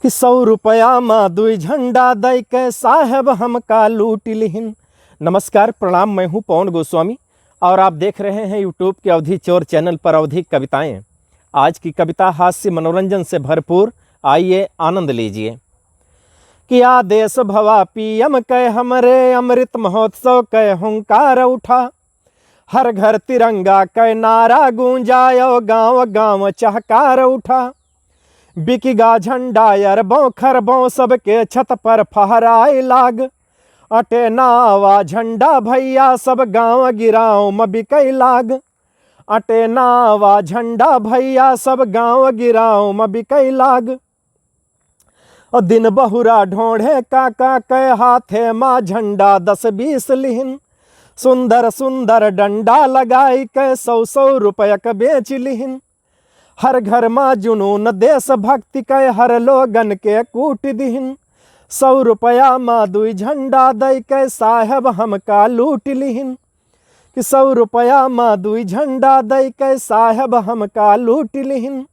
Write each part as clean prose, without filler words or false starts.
कि 100 रुपया माँ दुई झंडा दई के साहेब हमका लूट लिहिन। नमस्कार, प्रणाम। मैं हूँ पवन गोस्वामी और आप देख रहे हैं यूट्यूब के अवधि चोर चैनल पर अवधि कविताएं। आज की कविता हास्य मनोरंजन से भरपूर, आइए आनंद लीजिए। कि आदेश भवा पीएम कै हमरे अमृत महोत्सव कै हुंकार उठा, हर घर तिरंगा कै नारा गूंजायो, गांव गांव चहकार उठा। बिकिगा झंडा अरबों खरबों सबके छत पर फहराए लाग, अटे नावा झंडा भैया सब गांव गिराओ म बिकई लाग। अटे नावा झंडा भैया सब गांव गिराओ म बिकई लाग। और दिन बहुरा ढोढ़े काका कै हाथे माँ झंडा 10-20 लिहिन, सुंदर सुंदर डंडा लगाई कै 100 रुपयक बेच लिहिन। हर घर माँ जुनून देश भक्ति कै हर लोगन के कूट दिहिन। 100 रुपया माँ दुई झंडा दई कै साहेब हमका लूट लिहिन। कि 100 रुपया माँ दुई झंडा दई कै साहेब हमका लूट लिहिन।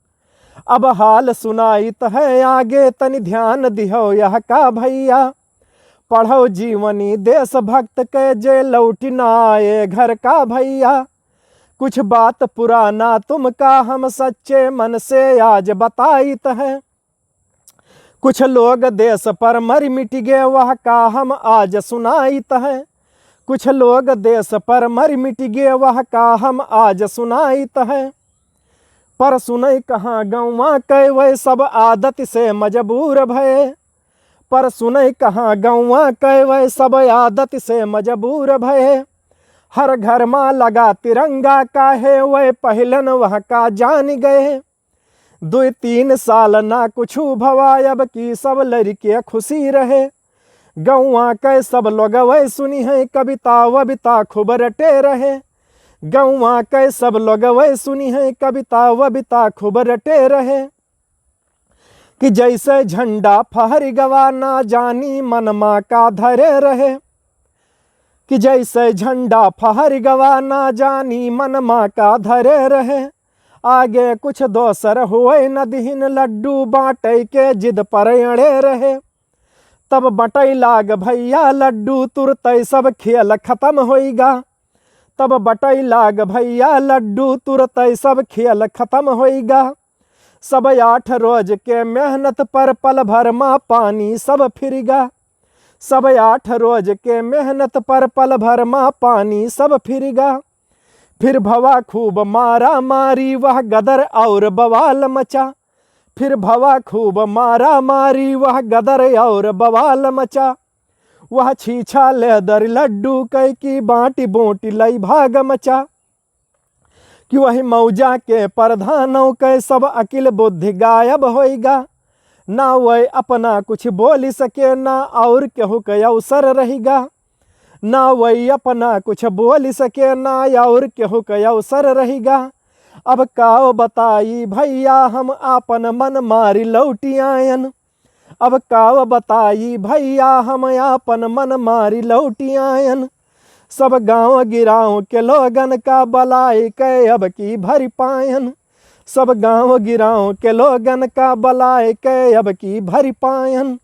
अब हाल सुनाइत है आगे तनि ध्यान दिहो यह का भैया, पढ़ो जीवनी देश भक्त के जे लौट ना आए घर का भैया। कुछ बात पुराना तुमका हम सच्चे मन से आज बताइत है, कुछ लोग देश पर मर मिट गए वह का हम आज सुनाइत है। कुछ लोग देश पर मर मिट गए वह का हम आज सुनाइत है। पर सुनई कहाँ गौवा कै वह सब आदत से मजबूर भये, पर सुनई कहाँ गौवा कै वह सब आदत से मजबूर भये। हर घर माँ लगा तिरंगा काहे वह पहलन वह का जान गए। 2-3 साल ना कुछ भवा अब की सब लड़के खुशी रहे। गौवा कै सब लोग वह सुनी है कविता वबिता खूब रटे रहे। गौवा कै सब लोग वह सुनी है कविता वबिता खूब रटे रहे। कि जैसे झंडा फहर गवा ना जानी मन माँ का धरे रहे। कि जैसे झंडा फहर गवा ना जानी मन माँ का धरे रहे। आगे कुछ दोसर हुए न दिहिन लड्डू बाँटे के जिद पर अड़े रहे। तब बटई लाग भैया लड्डू तुरतई सब खेल खत्म होइगा। तब बटई लाग भैया लड्डू तुरतई सब खेल खत्म होइगा। सब 8 रोज के मेहनत पर पल भर माँ पानी सब फिरिगा। सब 8 रोज के मेहनत पर पल भर माँ पानी सब फिरिगा। फिर भवा खूब मारा मारी वह गदर और बवाल मचा। फिर भवा खूब मारा मारी वह गदर और बवाल मचा। वह छीछा लेदर लड्डू कै की बाटी बोटी लई भाग मचा। कि वही मौजा के प्रधानों कै सब अकिल बुद्धि गायब होइगा। ना वह अपना कुछ बोल सके ना और केहू के अवसर रहेगा। ना वही अपना कुछ बोल सके ना और केहू के अवसर रहेगा। अब काओ बताई भैया हम आपन मन मारी लौटी आयन। अब काओ बताई भैया हम आपन मन मारी लौटी आयन। सब गांव गिराओ के लोगन का बलाई कै अब की भरी पायन। सब गांव गिराओ के लोगन का बलाई कै अब की भरी पायन।